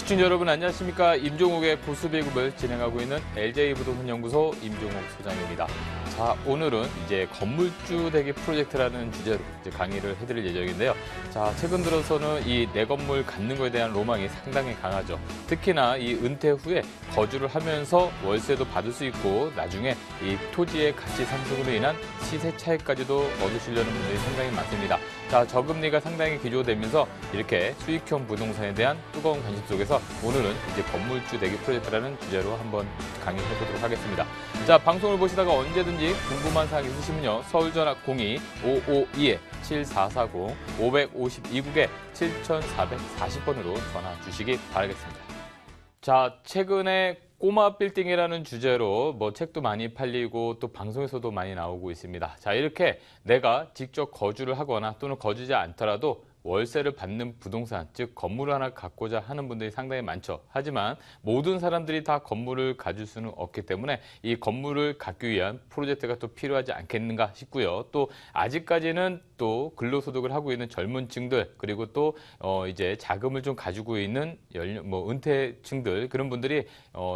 시청자 여러분 안녕하십니까. 임종욱의 보수배급을 진행하고 있는 LJ부동산연구소 임종욱 소장입니다. 자, 오늘은 이제 건물주 대기 프로젝트라는 주제로 이제 강의를 해드릴 예정인데요. 자, 최근 들어서는 이 내 건물 갖는 거에 대한 로망이 상당히 강하죠. 특히나 이 은퇴 후에 거주를 하면서 월세도 받을 수 있고 나중에 이 토지의 가치 상승으로 인한 시세 차익까지도 얻으시려는 분들이 상당히 많습니다. 자, 저금리가 상당히 기조되면서 이렇게 수익형 부동산에 대한 뜨거운 관심 속에서 오늘은 이제 건물주 대기 프로젝트라는 주제로 한번 강의해 보도록 하겠습니다. 자, 방송을 보시다가 언제든지 궁금한 사항 있으시면요. 서울전화 02-552-7440, 552국에 7440번으로 전화 주시기 바라겠습니다. 자, 최근에 꼬마 빌딩이라는 주제로 뭐 책도 많이 팔리고 또 방송에서도 많이 나오고 있습니다. 자, 이렇게 내가 직접 거주를 하거나 또는 거주지 않더라도 월세를 받는 부동산, 즉 건물을 하나 갖고자 하는 분들이 상당히 많죠. 하지만 모든 사람들이 다 건물을 가질 수는 없기 때문에 이 건물을 갖기 위한 프로젝트가 또 필요하지 않겠는가 싶고요. 또 아직까지는 또 근로소득을 하고 있는 젊은 층들, 그리고 또 이제 자금을 좀 가지고 있는 은퇴층들, 그런 분들이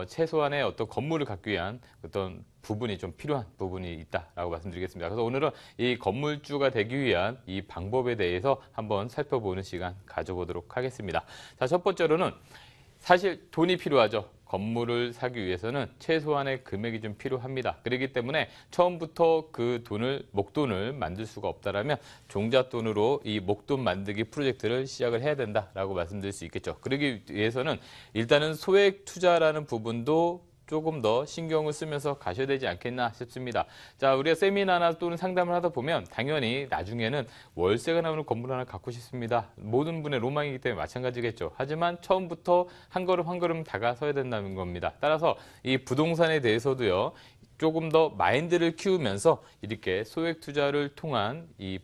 최소한의 어떤 건물을 갖기 위한 어떤 부분이 좀 필요한 부분이 있다라고 말씀드리겠습니다. 그래서 오늘은 이 건물주가 되기 위한 이 방법에 대해서 한번 살펴보는 시간 가져보도록 하겠습니다. 자, 첫 번째로는 사실 돈이 필요하죠. 건물을 사기 위해서는 최소한의 금액이 좀 필요합니다. 그렇기 때문에 처음부터 그 목돈을 만들 수가 없다라면 종잣돈으로 이 목돈 만들기 프로젝트를 시작을 해야 된다라고 말씀드릴 수 있겠죠. 그러기 위해서는 일단은 소액 투자라는 부분도 조금 더 신경을 쓰면서 가셔야 되지 않겠나 싶습니다. 자, 우리가 세미나나 또는 상담을 하다 보면 당연히 나중에는 월세가 나오는 건물 하나 갖고 싶습니다. 모든 분의 로망이기 때문에 마찬가지겠죠. 하지만 처음부터 한 걸음 한 걸음 다가서야 된다는 겁니다. 따라서 이 부동산에 대해서도요. 조금 더 마인드를 키우면서 이렇게 소액 투자를 통한 이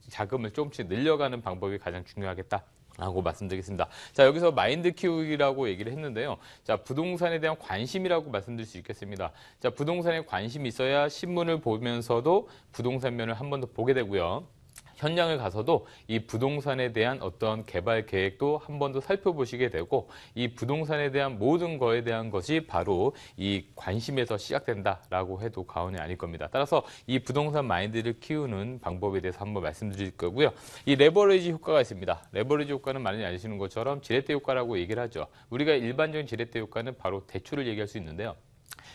자금을 조금씩 늘려가는 방법이 가장 중요하겠다 라고 말씀드리겠습니다. 자, 여기서 마인드 키우기라고 얘기를 했는데요. 자, 부동산에 대한 관심이라고 말씀드릴 수 있겠습니다. 자, 부동산에 관심이 있어야 신문을 보면서도 부동산면을 한 번 더 보게 되고요. 현장을 가서도 이 부동산에 대한 어떤 개발 계획도 한 번 더 살펴보시게 되고, 이 부동산에 대한 모든 거에 대한 것이 바로 이 관심에서 시작된다라고 해도 과언이 아닐 겁니다. 따라서 이 부동산 마인드를 키우는 방법에 대해서 한번 말씀드릴 거고요. 이 레버리지 효과가 있습니다. 레버리지 효과는 많이 아시는 것처럼 지렛대 효과라고 얘기를 하죠. 우리가 일반적인 지렛대 효과는 바로 대출을 얘기할 수 있는데요.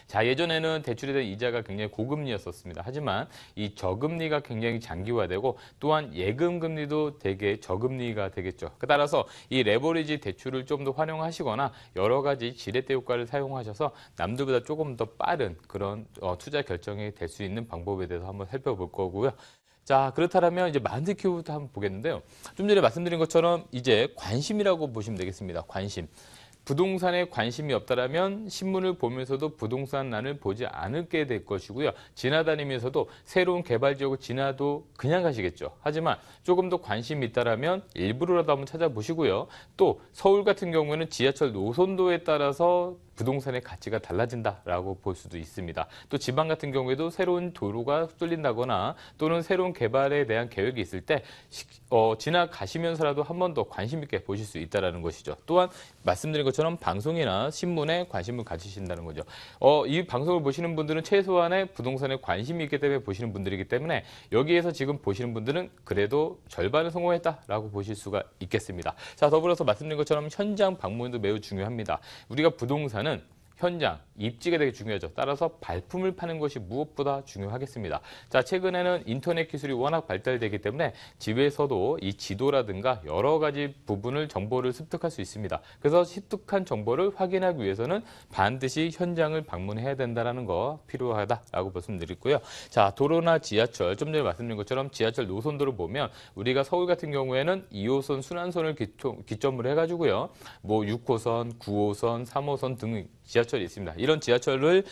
자, 예전에는 대출에 대한 이자가 굉장히 고금리였었습니다. 하지만 이 저금리가 굉장히 장기화되고 또한 예금 금리도 되게 저금리가 되겠죠. 따라서 이 레버리지 대출을 좀 더 활용하시거나 여러 가지 지렛대 효과를 사용하셔서 남들보다 조금 더 빠른 그런 투자 결정이 될 수 있는 방법에 대해서 한번 살펴볼 거고요. 자, 그렇다면 이제 마인드 키우부터 한번 보겠는데요. 좀 전에 말씀드린 것처럼 이제 관심이라고 보시면 되겠습니다. 관심. 부동산에 관심이 없다라면 신문을 보면서도 부동산란을 보지 않게 될 것이고요. 지나다니면서도 새로운 개발 지역을 지나도 그냥 가시겠죠. 하지만 조금 더 관심이 있다라면 일부러라도 한번 찾아보시고요. 또 서울 같은 경우에는 지하철 노선도에 따라서 부동산의 가치가 달라진다라고 볼 수도 있습니다. 또 지방 같은 경우에도 새로운 도로가 뚫린다거나 또는 새로운 개발에 대한 계획이 있을 때 지나가시면서라도 한 번 더 관심 있게 보실 수 있다는 것이죠. 또한 말씀드린 것처럼 방송이나 신문에 관심을 가지신다는 거죠. 이 방송을 보시는 분들은 최소한의 부동산에 관심이 있기 때문에 보시는 분들이기 때문에 여기에서 지금 보시는 분들은 그래도 절반은 성공했다라고 보실 수가 있겠습니다. 자, 더불어서 말씀드린 것처럼 현장 방문도 매우 중요합니다. 우리가 부동산은 현장, 입지가 되게 중요하죠. 따라서 발품을 파는 것이 무엇보다 중요하겠습니다. 자, 최근에는 인터넷 기술이 워낙 발달되기 때문에 집에서도 이 지도라든가 여러 가지 정보를 습득할 수 있습니다. 그래서 습득한 정보를 확인하기 위해서는 반드시 현장을 방문해야 된다는 거 필요하다라고 말씀드리고요. 자, 도로나 지하철, 좀 전에 말씀드린 것처럼 지하철 노선도를 보면 우리가 서울 같은 경우에는 2호선, 순환선을 기점으로 해가지고요. 뭐 6호선, 9호선, 3호선 등 지하철이 있습니다. 이런 지하철을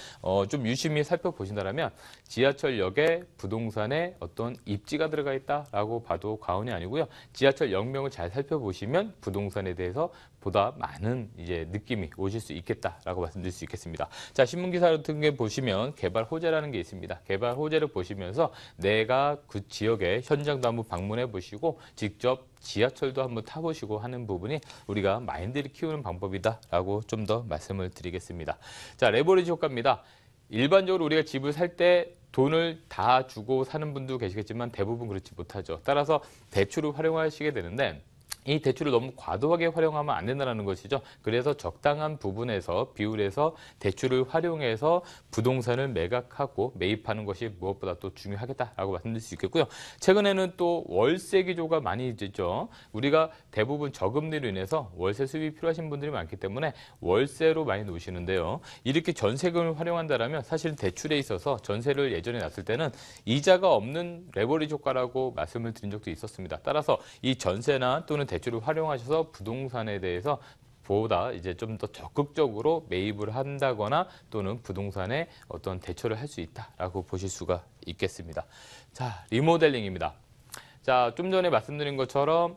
좀 유심히 살펴보신다면 지하철역에 부동산에 어떤 입지가 들어가 있다라고 봐도 과언이 아니고요. 지하철역명을 잘 살펴보시면 부동산에 대해서 보다 많은 이제 느낌이 오실 수 있겠다라고 말씀드릴 수 있겠습니다. 자, 신문기사 같은 게 보시면 개발 호재라는 게 있습니다. 개발 호재를 보시면서 내가 그 지역의 현장도 한번 방문해 보시고 직접 지하철도 한번 타보시고 하는 부분이 우리가 마인드를 키우는 방법이다라고 좀 더 말씀을 드리겠습니다. 자, 레버리지 효과입니다. 일반적으로 우리가 집을 살 때 돈을 다 주고 사는 분도 계시겠지만 대부분 그렇지 못하죠. 따라서 대출을 활용하시게 되는데 이 대출을 너무 과도하게 활용하면 안 된다는 것이죠. 그래서 적당한 부분에서 비율에서 대출을 활용해서 부동산을 매각하고 매입하는 것이 무엇보다 또 중요하겠다라고 말씀드릴 수 있겠고요. 최근에는 또 월세 기조가 많이 있죠. 우리가 대부분 저금리로 인해서 월세 수입이 필요하신 분들이 많기 때문에 월세로 많이 놓으시는데요. 이렇게 전세금을 활용한다면 사실 대출에 있어서 전세를 예전에 놨을 때는 이자가 없는 레버리지 효과라고 말씀을 드린 적도 있었습니다. 따라서 이 전세나 또는 대출을 활용하셔서 부동산에 대해서 보다 이제 좀 더 적극적으로 매입을 한다거나 또는 부동산에 어떤 대처를 할 수 있다라고 보실 수가 있겠습니다. 자, 리모델링입니다. 자, 좀 전에 말씀드린 것처럼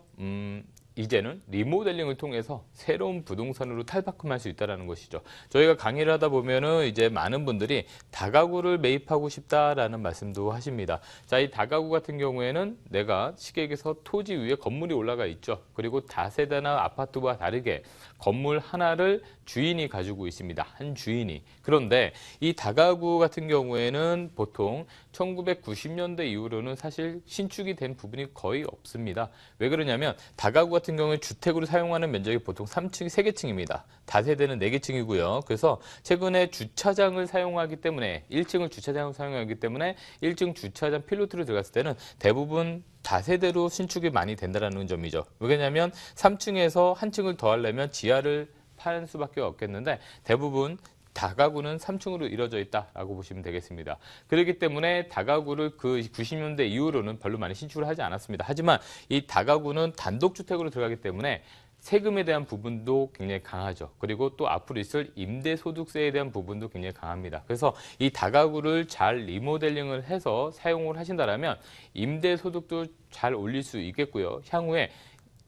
이제는 리모델링을 통해서 새로운 부동산으로 탈바꿈할 수 있다는 것이죠. 저희가 강의를 하다 보면은 이제 많은 분들이 다가구를 매입하고 싶다라는 말씀도 하십니다. 자, 이 다가구 같은 경우에는 내가 시객에서 토지 위에 건물이 올라가 있죠. 그리고 다세대나 아파트와 다르게 건물 하나를 주인이 가지고 있습니다. 한 주인이. 그런데 이 다가구 같은 경우에는 보통 1990년대 이후로는 사실 신축이 된 부분이 거의 없습니다. 왜 그러냐면 다가구 같은 경우에 주택으로 사용하는 면적이 보통 3층, 3개층입니다. 다세대는 4개층이고요. 그래서 최근에 주차장을 사용하기 때문에 1층을 주차장으로 사용하기 때문에 1층 주차장 필로트로 들어갔을 때는 대부분 다세대로 신축이 많이 된다는 점이죠. 왜냐하면 3층에서 한 층을 더 하려면 지하를 파는 수밖에 없겠는데 대부분 다가구는 3층으로 이루어져 있다라고 보시면 되겠습니다. 그렇기 때문에 다가구를 그 90년대 이후로는 별로 많이 신축을 하지 않았습니다. 하지만 이 다가구는 단독주택으로 들어가기 때문에 세금에 대한 부분도 굉장히 강하죠. 그리고 또 앞으로 있을 임대소득세에 대한 부분도 굉장히 강합니다. 그래서 이 다가구를 잘 리모델링을 해서 사용을 하신다면 임대소득도 잘 올릴 수 있겠고요. 향후에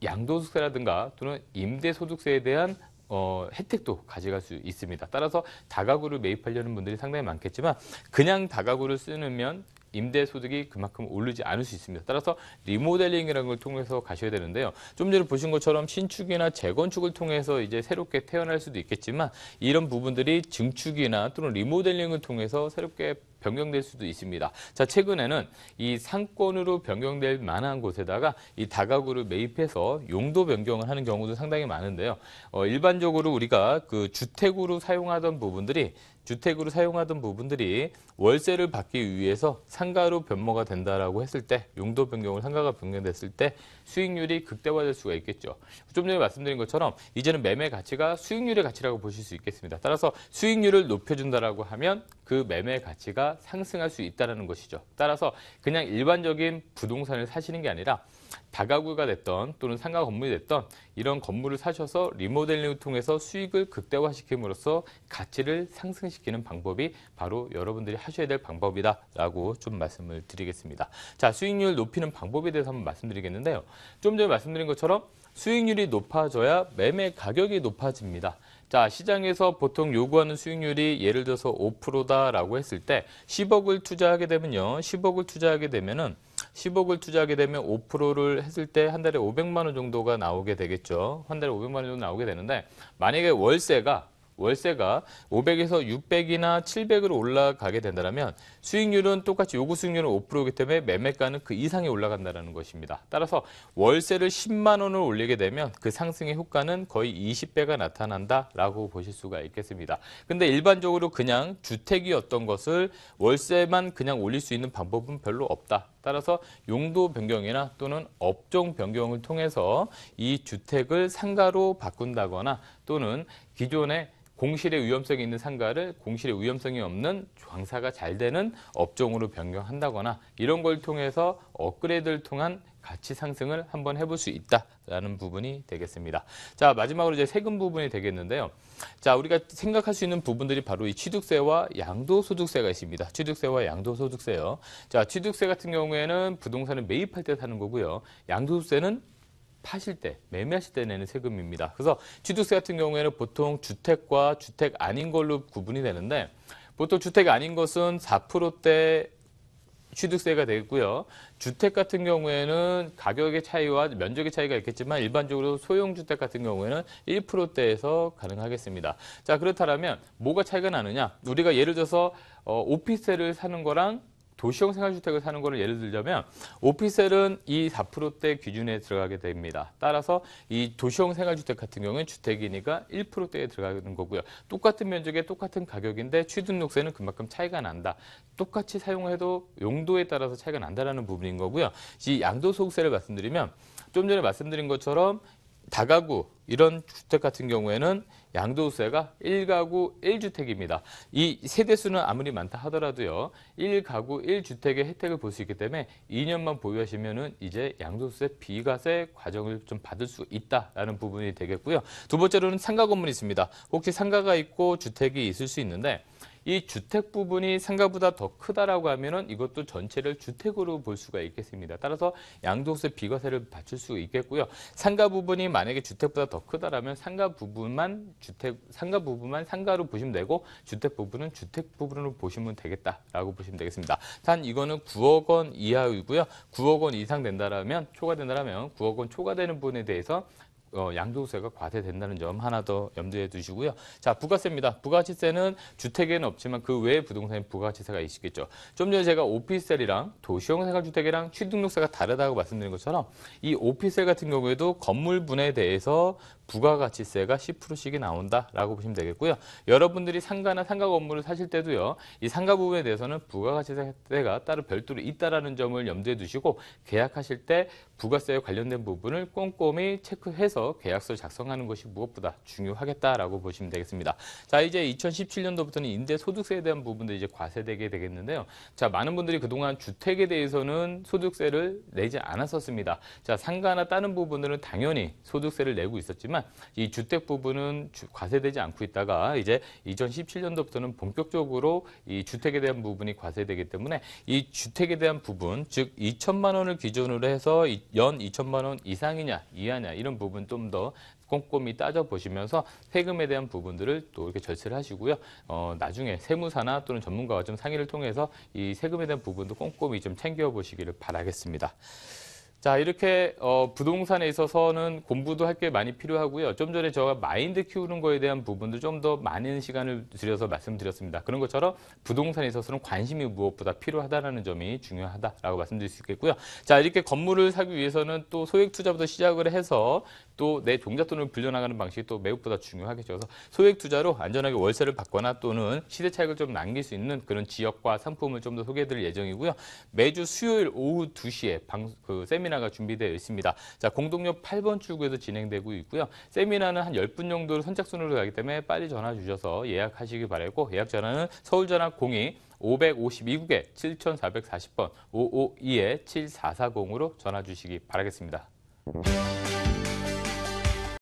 양도소득세라든가 또는 임대소득세에 대한 혜택도 가져갈 수 있습니다. 따라서 다가구를 매입하려는 분들이 상당히 많겠지만 그냥 다가구를 쓰면 임대소득이 그만큼 오르지 않을 수 있습니다. 따라서 리모델링이라는 걸 통해서 가셔야 되는데요. 좀 전에 보신 것처럼 신축이나 재건축을 통해서 이제 새롭게 태어날 수도 있겠지만 이런 부분들이 증축이나 또는 리모델링을 통해서 새롭게 변경될 수도 있습니다. 자, 최근에는 이 상권으로 변경될 만한 곳에다가 이 다가구를 매입해서 용도 변경을 하는 경우도 상당히 많은데요. 일반적으로 우리가 그 주택으로 사용하던 부분들이 월세를 받기 위해서 상가로 변모가 된다라고 했을 때 용도 변경을 상가가 변경됐을 때 수익률이 극대화될 수가 있겠죠. 좀 전에 말씀드린 것처럼 이제는 매매 가치가 수익률의 가치라고 보실 수 있겠습니다. 따라서 수익률을 높여준다라고 하면 그 매매 가치가 상승할 수 있다는 것이죠. 따라서 그냥 일반적인 부동산을 사시는 게 아니라 다가구가 됐던 또는 상가 건물이 됐던 이런 건물을 사셔서 리모델링을 통해서 수익을 극대화시킴으로써 가치를 상승시키는 방법이 바로 여러분들이 하셔야 될 방법이다라고 좀 말씀을 드리겠습니다. 자, 수익률 높이는 방법에 대해서 한번 말씀드리겠는데요. 좀 전에 말씀드린 것처럼 수익률이 높아져야 매매 가격이 높아집니다. 자, 시장에서 보통 요구하는 수익률이 예를 들어서 5%다라고 했을 때 10억을 투자하게 되면요. 10억을 투자하게 되면 5%를 했을 때 한 달에 500만 원 정도가 나오게 되겠죠. 한 달에 500만 원 정도 나오게 되는데 만약에 월세가 500에서 600이나 700으로 올라가게 된다면 수익률은 똑같이 요구 수익률은 5%이기 때문에 매매가는 그 이상이 올라간다는 것입니다. 따라서 월세를 10만 원을 올리게 되면 그 상승의 효과는 거의 20배가 나타난다라고 보실 수가 있겠습니다. 근데 일반적으로 그냥 주택이었던 것을 월세만 그냥 올릴 수 있는 방법은 별로 없다. 따라서 용도 변경이나 또는 업종 변경을 통해서 이 주택을 상가로 바꾼다거나 또는 기존에 공실의 위험성이 있는 상가를 공실의 위험성이 없는 장사가 잘 되는 업종으로 변경한다거나 이런 걸 통해서 업그레이드를 통한 가치 상승을 한번 해볼 수 있다라는 부분이 되겠습니다. 자, 마지막으로 이제 세금 부분이 되겠는데요. 자, 우리가 생각할 수 있는 부분들이 바로 이 취득세와 양도소득세가 있습니다. 취득세와 양도소득세요. 자, 취득세 같은 경우에는 부동산을 매입할 때 사는 거고요. 양도소득세는 파실 때, 매매하실 때 내는 세금입니다. 그래서 취득세 같은 경우에는 보통 주택과 주택 아닌 걸로 구분이 되는데 보통 주택 아닌 것은 4%대 취득세가 되고요. 주택 같은 경우에는 가격의 차이와 면적의 차이가 있겠지만 일반적으로 소형주택 같은 경우에는 1%대에서 가능하겠습니다. 자, 그렇다면 뭐가 차이가 나느냐? 우리가 예를 들어서 오피스텔을 사는 거랑 도시형 생활주택을 사는 거를 예를 들자면 오피스텔은 이 4%대 기준에 들어가게 됩니다. 따라서 이 도시형 생활주택 같은 경우는 주택이니까 1%대에 들어가는 거고요. 똑같은 면적에 똑같은 가격인데 취득세 그만큼 차이가 난다. 똑같이 사용해도 용도에 따라서 차이가 난다는 부분인 거고요. 이 양도소득세를 말씀드리면 좀 전에 말씀드린 것처럼 다가구 이런 주택 같은 경우에는 양도세가 1가구 1주택입니다. 이 세대수는 아무리 많다 하더라도요. 1가구 1주택의 혜택을 볼 수 있기 때문에 2년만 보유하시면은 이제 양도세 비과세 과정을 좀 받을 수 있다라는 부분이 되겠고요. 두 번째로는 상가 건물이 있습니다. 혹시 상가가 있고 주택이 있을 수 있는데 이 주택 부분이 상가보다 더 크다라고 하면은 이것도 전체를 주택으로 볼 수가 있겠습니다. 따라서 양도세 비과세를 받칠 수 있겠고요. 상가 부분이 만약에 주택보다 더 크다라면 상가 부분만 상가로 보시면 되고 주택 부분은 주택 부분으로 보시면 되겠다라고 보시면 되겠습니다. 단 이거는 9억 원 이하이고요. 9억 원 이상 된다라면 초과된다라면 9억 원 초과되는 부분에 대해서 양도세가 과세된다는 점 하나 더 염두에 두시고요. 자, 부가세입니다. 부가치세는 주택에는 없지만 그 외에 부동산에 부가치세가 있겠죠. 좀 전에 제가 오피스텔이랑 도시형 생활주택이랑 취득세가 다르다고 말씀드린 것처럼 이 오피스텔 같은 경우에도 건물분에 대해서 부가가치세가 10%씩이 나온다라고 보시면 되겠고요. 여러분들이 상가나 상가 건물을 사실 때도요. 이 상가 부분에 대해서는 부가가치세가 따로 별도로 있다라는 점을 염두에 두시고 계약하실 때 부가세와 관련된 부분을 꼼꼼히 체크해서 계약서를 작성하는 것이 무엇보다 중요하겠다라고 보시면 되겠습니다. 자, 이제 2017년도부터는 임대소득세에 대한 부분도 이제 과세되게 되겠는데요. 자, 많은 분들이 그동안 주택에 대해서는 소득세를 내지 않았었습니다. 자, 상가나 다른 부분들은 당연히 소득세를 내고 있었지만 이 주택 부분은 과세되지 않고 있다가 이제 2017년도부터는 본격적으로 이 주택에 대한 부분이 과세되기 때문에 이 주택에 대한 부분, 즉 2천만 원을 기준으로 해서 연 2천만 원 이상이냐 이하냐 이런 부분 좀 더 꼼꼼히 따져보시면서 세금에 대한 부분들을 또 이렇게 절세를 하시고요. 나중에 세무사나 또는 전문가와 좀 상의를 통해서 이 세금에 대한 부분도 꼼꼼히 좀 챙겨보시기를 바라겠습니다. 자, 이렇게 부동산에 있어서는 공부도 할 게 많이 필요하고요. 좀 전에 제가 마인드 키우는 거에 대한 부분도 좀 더 많은 시간을 들여서 말씀드렸습니다. 그런 것처럼 부동산에 있어서는 관심이 무엇보다 필요하다는 점이 중요하다라고 말씀드릴 수 있겠고요. 자, 이렇게 건물을 사기 위해서는 또 소액 투자부터 시작을 해서 또 내 종잣돈을 불려나가는 방식이 또 매우보다 중요하겠죠. 그래서 소액 투자로 안전하게 월세를 받거나 또는 시세 차익을 좀 남길 수 있는 그런 지역과 상품을 좀 더 소개해드릴 예정이고요. 매주 수요일 오후 2시에 세미나가 준비되어 있습니다. 자, 공동역 8번 출구에서 진행되고 있고요. 세미나는 한 10분 정도로 선착순으로 가기 때문에 빨리 전화 주셔서 예약하시기 바라고 예약 전화는 서울전화 02-552국에 7440번 552-7440으로 전화 주시기 바라겠습니다.